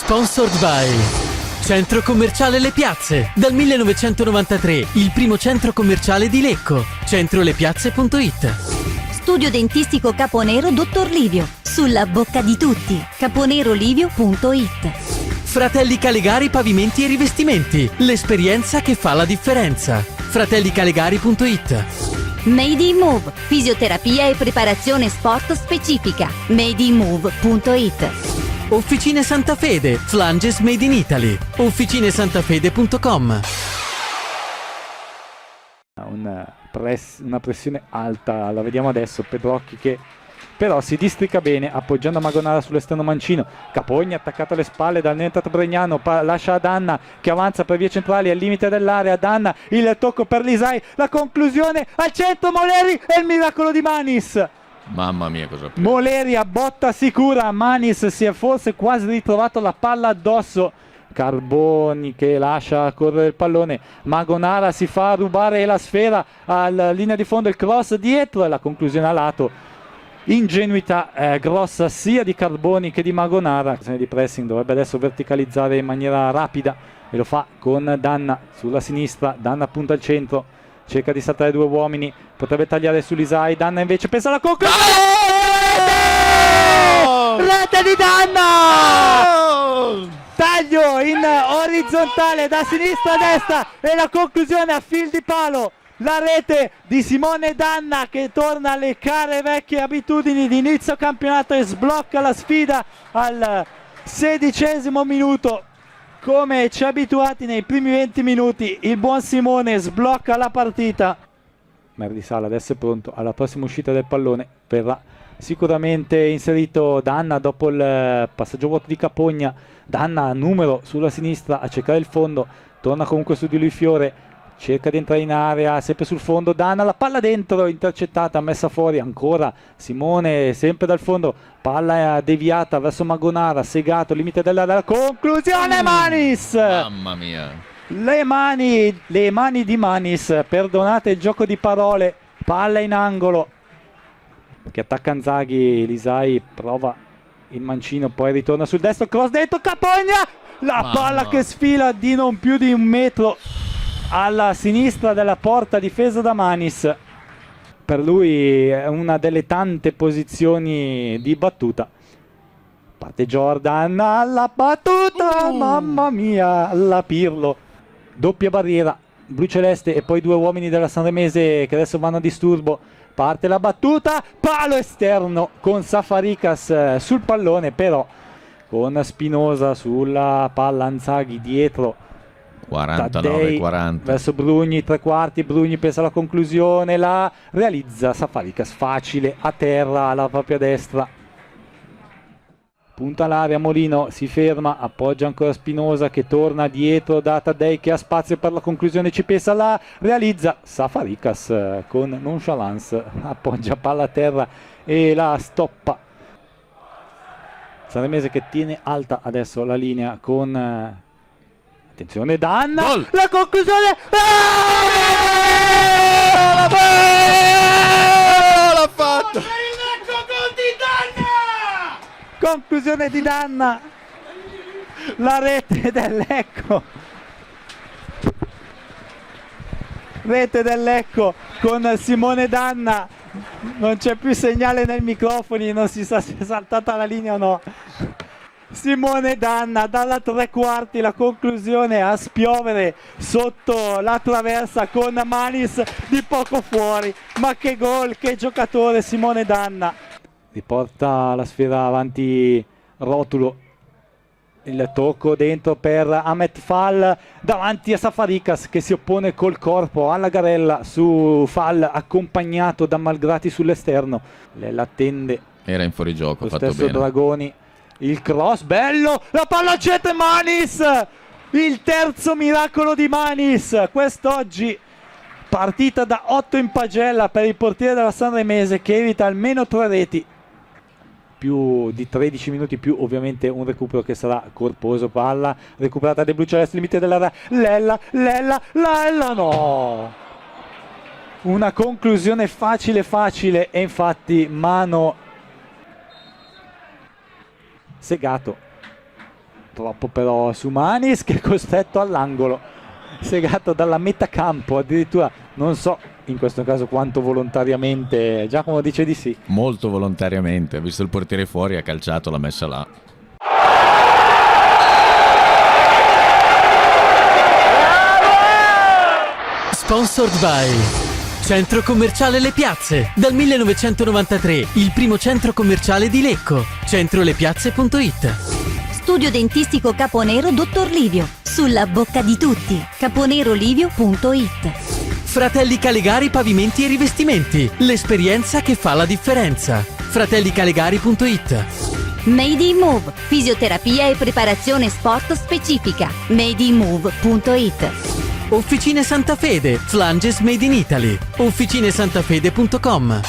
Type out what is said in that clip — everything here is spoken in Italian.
Sponsored by Centro Commerciale Le Piazze. Dal 1993 il primo centro commerciale di Lecco. Centrolepiazze.it. Studio dentistico Caponero Dottor Livio. Sulla bocca di tutti. caponerolivio.it. Fratelli Calegari Pavimenti e Rivestimenti. L'esperienza che fa la differenza. fratellicalegari.it. Made in Move. Fisioterapia e preparazione sport specifica. madeinmove.it. Officine Santa Fede, Flanges Made in Italy. officinesantafede.com. Una pressione alta, la vediamo adesso. Pedrocchi che però si districa bene appoggiando Magonara sull'esterno mancino. Capogna attaccato alle spalle dal neoentrato Bregnano, lascia a Danna che avanza per vie centrali al limite dell'area. Danna, il tocco per Lisai, la conclusione al centro, Moleri e il miracolo di Manis. Mamma mia, cosa prende. Moleri a botta sicura, Manis si è forse quasi ritrovato la palla addosso. Carboni che lascia correre il pallone, Magonara si fa rubare la sfera alla linea di fondo, il cross dietro e la conclusione a lato. Ingenuità grossa sia di Carboni che di Magonara. L'azione di pressing dovrebbe adesso verticalizzare in maniera rapida e lo fa con Danna sulla sinistra. Danna punta al centro, cerca di saltare due uomini, potrebbe tagliare su Lisai. Danna invece pensa alla conclusione. Rete di Danna! Taglio in orizzontale da sinistra a destra e la conclusione a fil di palo. La rete di Simone Danna che torna alle care vecchie abitudini di inizio campionato e sblocca la sfida al 16° minuto. Come ci ha abituati nei primi 20 minuti, il buon Simone sblocca la partita. Merdi Sala adesso è pronto alla prossima uscita del pallone. Verrà sicuramente inserito Danna dopo il passaggio vuoto di Capogna. Danna numero sulla sinistra a cercare il fondo, torna comunque su di lui Fiore, cerca di entrare in area, sempre sul fondo. Danna, la palla dentro, intercettata, messa fuori ancora Simone sempre dal fondo, palla deviata verso Magonara, segato, limite della conclusione. Manis, Mamma mia, le mani di Manis, perdonate il gioco di parole. Palla in angolo che attacca Inzaghi, Lisai prova il mancino, poi ritorna sul destro, cross dentro, Capogna, la palla che sfila di non più di un metro alla sinistra della porta, difesa da Manis. Per lui è una delle tante posizioni di battuta. Parte Jordan alla battuta, mamma mia, la Pirlo, doppia barriera, blu celeste e poi due uomini della Sanremese che adesso vanno a disturbo. Parte la battuta, palo esterno con Safaricas sul pallone, però con Spinosa sulla palla. Inzaghi dietro, 49-40 verso Brugni, tre quarti. Brugni pensa alla conclusione, la realizza Safaricas facile a terra alla propria destra. Punta all'area, Molino si ferma, appoggia ancora Spinosa che torna dietro da Taddei che ha spazio per la conclusione, ci pensa, la realizza Safaricas con nonchalance, appoggia palla a terra e la stoppa. Sanremese che tiene alta adesso la linea con attenzione Danna, gol! La conclusione, l'ha fatto! conclusione di Danna, la rete dell'Ecco, rete dell'Ecco con Simone Danna. Non c'è più segnale nei microfoni, non si sa se è saltata la linea o no. Simone Danna dalla tre quarti, la conclusione a spiovere sotto la traversa con Manis di poco fuori. Ma che gol, che giocatore Simone Danna. Riporta la sfera avanti Rotulo, il tocco dentro per Ahmet Fall davanti a Safaricas che si oppone col corpo alla garella su Fall accompagnato da Malgrati sull'esterno. L'attende, Era in fuorigioco, lo fatto stesso bene. Dragoni, il cross bello, la palla al centro, Manis, il terzo miracolo di Manis quest'oggi. Partita da 8 in pagella per il portiere della Sanremese che evita almeno 3 reti. Più di 13 minuti più ovviamente un recupero che sarà corposo. Palla recuperata dai blu celesti, limite dell'area, Lella, no, una conclusione facile e infatti mano segato troppo però su Manis, che è costretto all'angolo, segato dalla metà campo, addirittura non so in questo caso quanto volontariamente. Giacomo dice di sì. Molto volontariamente, ha visto il portiere fuori, ha calciato, l'ha messa là. Sponsored by Centro Commerciale Le Piazze. Dal 1993 il primo centro commerciale di Lecco. Centrolepiazze.it. Studio dentistico Caponero Dottor Livio. Sulla bocca di tutti. caponerolivio.it. Fratelli Calegari Pavimenti e Rivestimenti. L'esperienza che fa la differenza. Fratellicalegari.it. Made in Move. Fisioterapia e preparazione sport specifica. madeinmove.it. Officine Santa Fede. Flanges made in Italy. Officinesantafede.com.